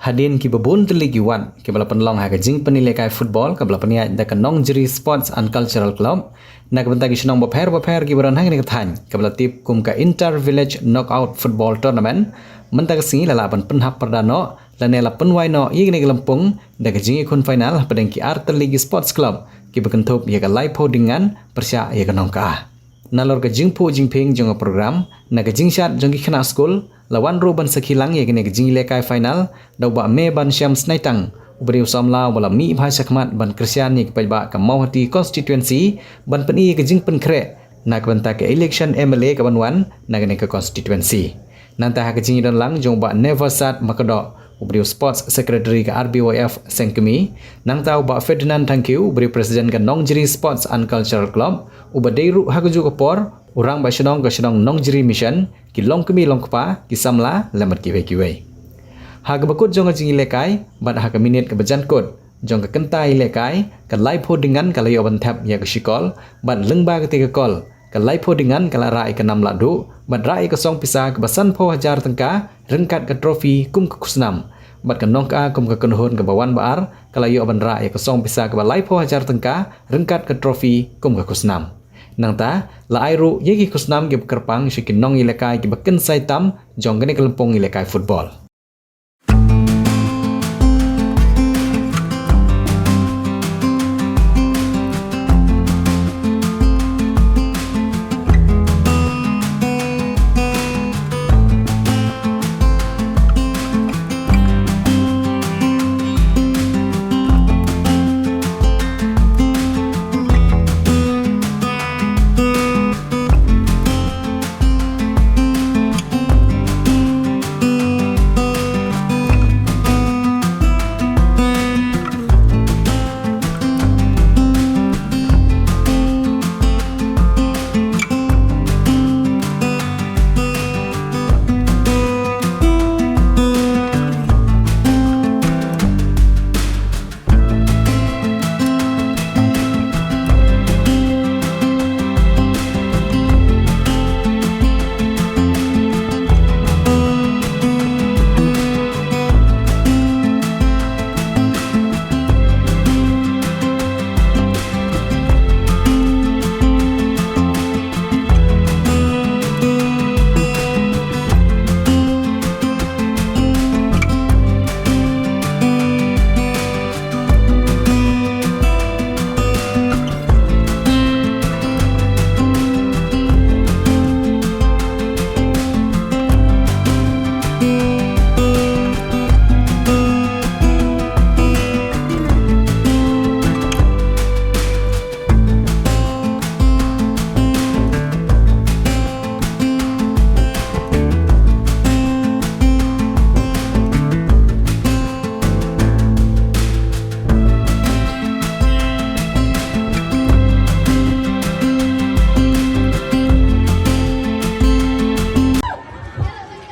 Hadin ki babon teligi wan ki bala penlong ha jing penilai kai football ka bala penia da ka Nongkyrshan Sports and Cultural Club na ka benta ki Shnong ki baran hang ni ka than ka bala tip kum ka inter village knockout football tournament menta ka singi lala pan penhap perdano lane la penwai no ig ni lampung da ka jing kun final Hapdeng ki Arter League Sports Club ki bekentup ya ka Laipo Diengngan persya ya ka Nongkya nalor ka jingpo jingping jong program na ka jingshat jong ki khana school lawan ro ban sakhilang ye kene jing lekai final dau ba me ban syam snaitang ubri usamla wala mi bhasa khmat ban kristian ni pa ka mauhati constituency ban pani ke jing pen kre na ka banta ke election MLA ka banwan na kene ka constituency nanta ha ke jing dan lang jong ba never sat makado ubri sports secretary ka RBYF sengkemi nang tau ba Ferdinand Thankiu ubri president ka Nongkyrshan Sports and Cultural Club ubadeiru ha ju ka por urang ba Shillong ka Shillong Nongkyrshan mission ki long kemi long kpa ki samla lamat ki wei ha ka bakut jong jing lekai bat ha ka minit ka bajan kod jong ka kentai lekai ka Laipo Diengngan ka layo ban Thep ya ka shikol bat lengba ka tiga kol ka Laipo Diengngan ka rai ka nam ladu bat rai ka song pisa ka basan pho hajar tengka rengkat ka trofi kum ka kusnam bat ka Nongkya kum ka kenhon ka bawan baar ka layo ban rai ka song pisa ka Laipo hajar tengka rengkat ka trofi kum ka kusnam nang ta la airu yegi kusnam ge kerpang shikin nong ilekai ki baken saitam jong gane kelempong ilekai football.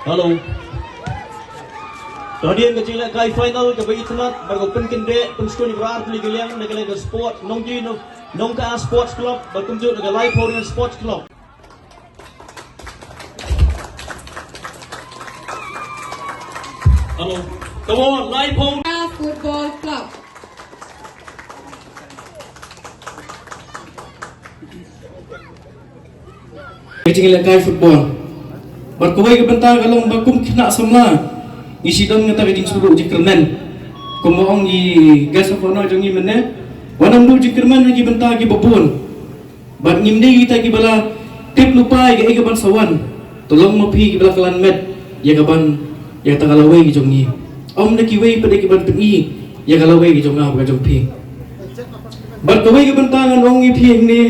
Halo. Kemudian ke jingla kai final ke bagi temat baru penkende penskun berar liga liang negara sport Nongkya Sports Club berkunjung dengan Laipo Sports Club. Halo. Come on Laipo Football Club. Jingla kai football berkuai ke bentar kalau bakum kena semla isi don ngata ke jing sulu jikermen kumoong i gas of honor jongi menne wanam du jikermen lagi bentar ki babun bat ngimde kita ki bala tip lupa ke ban sawan tolong mapi ki bala kelan met ya kaban ya takalawai ki jongi om de ki wei pada ki ban peni ya kalawai ki jonga ba jong pi berkuai ke bentar ngan i pi ni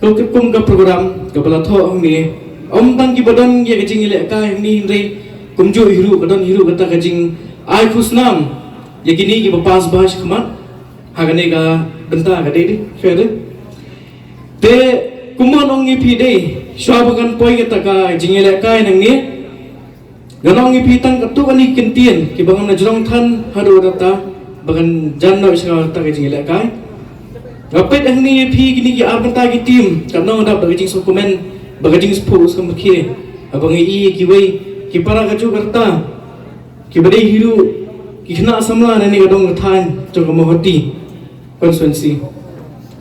ko kum ka program ka bala tho ong ni om tang ki badan ye kajing ile ka ni re kumjo hiru badan hiru kata kajing ai khusnam ye kini ki bapas bash khmat hagane ga benta ga de fere te kumon ong ni phi de shabagan poi kata ka jing ile ka nang ni ganong ni phi tang katu ani kentien ki bangam na jrong than hado data bagan janno isra ta ka jing ile ka gapet ang ni phi kini ki arbenta ki team kanong dap da jing dokumen bagajing spurs kam ke abang i ki wei ki para ka chu karta ki bade hiru kena samla nani kadong than jong mohoti konstituensi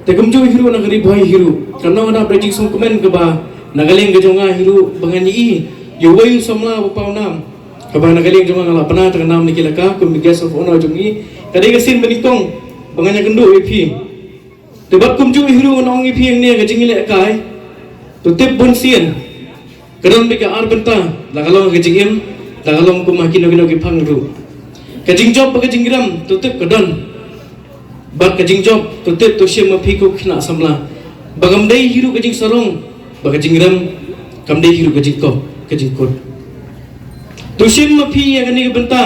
te kumju hiru nagari Bhoi hiru karena ada bridging song komen ke ba nagaleng ke jonga hiru banganyi yuwai samla bapau nam ke ba nagaleng jonga ngala pernah terkenam ni kilaka kum guest of honor jongi kadai kesin benikong banganya kenduk EP tebat kumju hiru nong EP yang ni ke jingile kai tu tip bun sien kadang bika ar benta la kalong ke jingim la kalong kum makin no ki phangru ke jingjob ke jinggram tu tip kadon bak ke jingjob tu tip tu syem mapiku kena samla bagam dai hiru ke jing sarong bak ke jingram kam dai hiru ke jingko ke jingkot tu syem mapi yang ni ke benta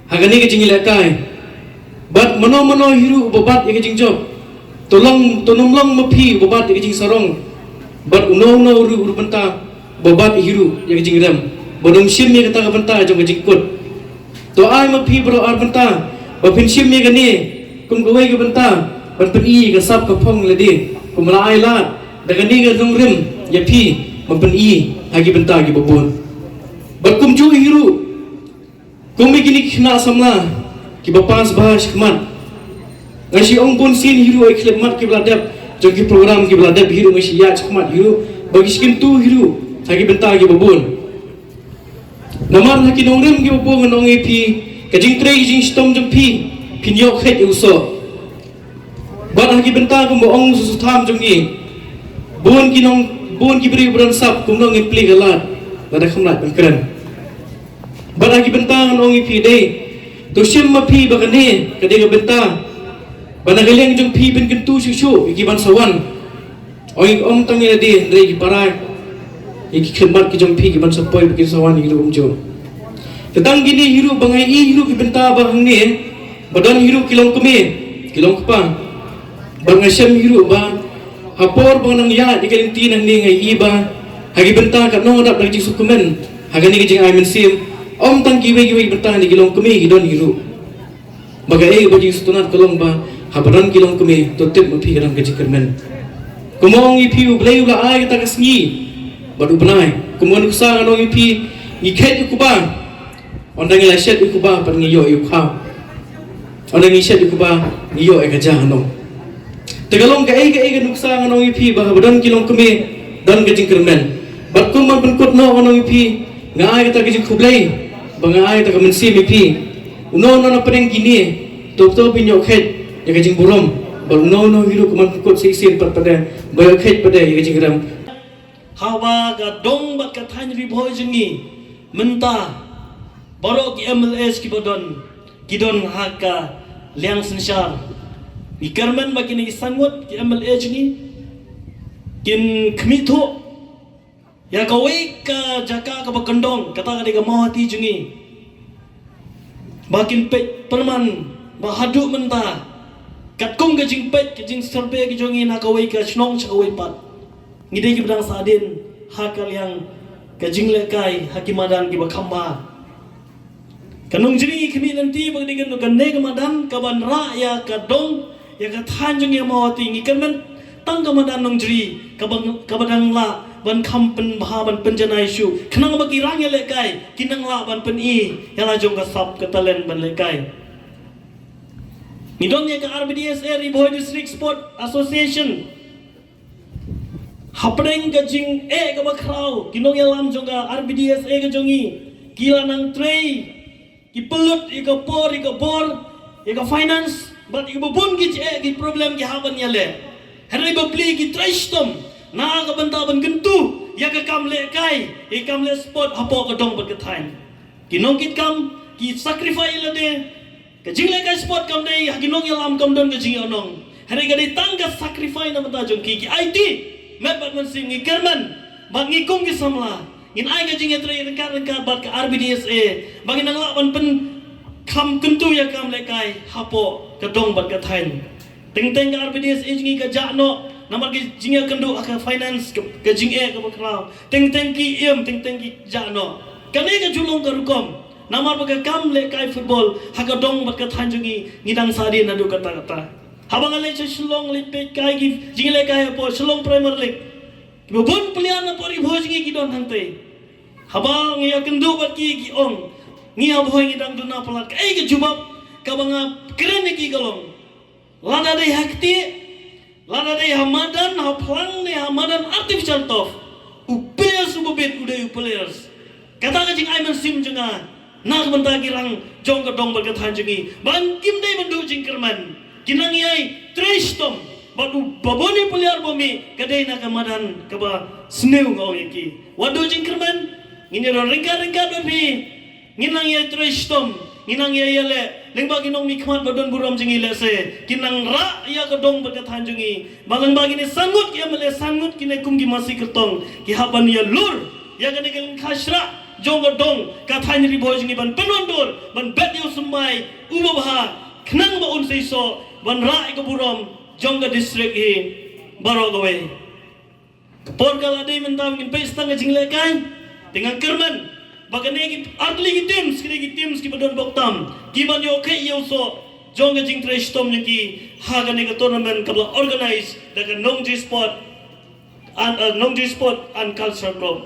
hagani ke jingile kai bat mono hiru bobat ke jingjob tolong tonomlong mapi bobat ke jing sarong bat uno uru benta bobat hiru yang ke jingram bodom syem ye kata ke benta jong ke jingkot to ai mapi bro ar benta bapin syem ye ke ni kum gawai ke benta ban pen ke sap ke phong le di kum la ai lat daga ni ke dong rim ya pi ban pen hagi benta gi babon bat kum ju hiru kum begini kena samla ki bapas bahas khmat ngasi ong pun sin hiru ai khmat ki bladap jong ki program ki bladap hiru ngasi ya khmat hiru bagi skin tu hiru hagi benta gi babon namar haki nong rim gi babon nong EP ke jing tre jing stom jong pi pinyok het uso bat haki benta kum ong susu tham jong ni bon ki beri beran sap kum nong impli galat lada khmat pengkran bat haki benta nong EP dei tu syem mapi bagane kade ke benta banagaleng jong pi ben kentu susu iki ban sawan oi om tangi di rei ki parai iki khidmat ki jong pi ki ban sapoi ki sawan hiru umjo tetang gini hiru bangai hiru ki benta bang ni badan hiru kilong keme kilong kepa bangai syem hiru ba hapor bang nang ya di kalinti nang ni ngai iba hagi benta kat nong dap lagi sukumen hagani ki jing ai men sim om tang giwe benta ni kilong keme hidon hiru bagai bagi sutunat kolong ba habaran kilong keme totip mapi kadang gaji kermen kumong ipi ublay ula ay kita kasngi baru benai kumong kusang anong ipi ngikhet ikuba ondang ilasyat ikuba pan ngiyo yukhaw ondang isyat ikuba ngiyo ay gajah anong tegalong ka kusang anong ipi bah habaran kilong keme dan gaji kermen bat kumang penkut no anong ipi nga ay kita gaji kublay bang ay kita kamensim ipi uno na paneng gini top pinyok khet ya kajing burom baru no hiru kuman kut siksin pada bayo khet pada ya kajing ram hawa ga dong bat ka than ri Bhoi jengi menta baru ki MLS ki don Haka liang sensyar ikarman makin isangot ki MLS jengi kin kmitho ya kawai ka jaka ka bakandong kata ka mohati jengi bakin pe perman bahadu menta kat kong ke jing pet ke jing serbe ke jongi na kawai ke Shillong chakawai pat ngide ki bedang sadin hakal yang ke jing lekai hakimadan ki bakamba kanung jiri kemi nanti bagi dengan gande kemadan kaban ra ya kadong ya ka than jongi mawati ngikan men tang kemadan nong jiri kabadang la ban kampen baha ban penjanai shu kenang bagi rang ya lekai kinang la ban pen ya la jong ka sap ka talen ban lekai Nidon ya ke RBDSA Bhoi District Sport Association Hapdeng ke jing ke bakrau kinong ya lam jonga RBDSA ke jongi kila nang trei ki pelut ke por ke finance but ke bubun ki problem ki haban ya le hari bapli ki tristom na ke benta ban gentu ya ke kam le kai kam le sport hapo ke dong bat ke thain kinong kit kam ki sacrifice le de kajing lekai sport kam dei haginong yalam kam don kajing onong hari gadai tangga sacrifice na mata jong ki IT met bat man sing ngikerman bang ngikung ki samla in ai kajing etre rengka bat ke RBDSA bang nang lawan pen kam kentu ya kam lekai hapo kedong bat ke thain teng ke RBDSA jingi ka jakno namar ki jinga kendu aka finance kajing ke baklau teng ki teng ki jakno kane ka julong ka rukom namar baga kam le kai football haga dong bat ka thanjungi ngidang sadi nadu kata habang ale Shillong le pe kai gi jingle kai po Shillong Premier League bobon pelian na pori Bhoi jingi gidon hante habang ya kendu bat ki ong ngia Bhoi ngidang duna pelat ka ke jubab ka banga keren ki galong lada dei hakti lada dei hamadan ha plang ne hamadan artificial tof uplayers ubet udah uplayers kata ka jing aiman sim jenga nak benta girang jong ka dong berkat hanjungi ban kim dei bandu jing kerman kinang yai tristom badu baboni player bomi kadai nak kamadan ka ba sneu ngau ki wadu jing kerman ngini ron ringka don pi nginang yai tristom nginang yai yale leng bagi nong mi khmat badon buram jingi lese kinang ra ya ka dong berkat hanjungi balang bagi ni sangut ya mele sangut kine kumgi masih kertong ki haban ya lur ya ka negal khashra jong dong ka thain ri Bhoi jingi ban penondor ban bet yo sumai ubabha khnang ba un seiso ban ra ka buram jong ka district hi baro gawe por kala dei mentang ngin pesta ka jingle kai dengan kerman bagane ki atli ki teams ki badon boktam giban yo ke yo so jong jing trash tom ki ha ga ne ka tournament kabla organize da ka Nongji sport and culture club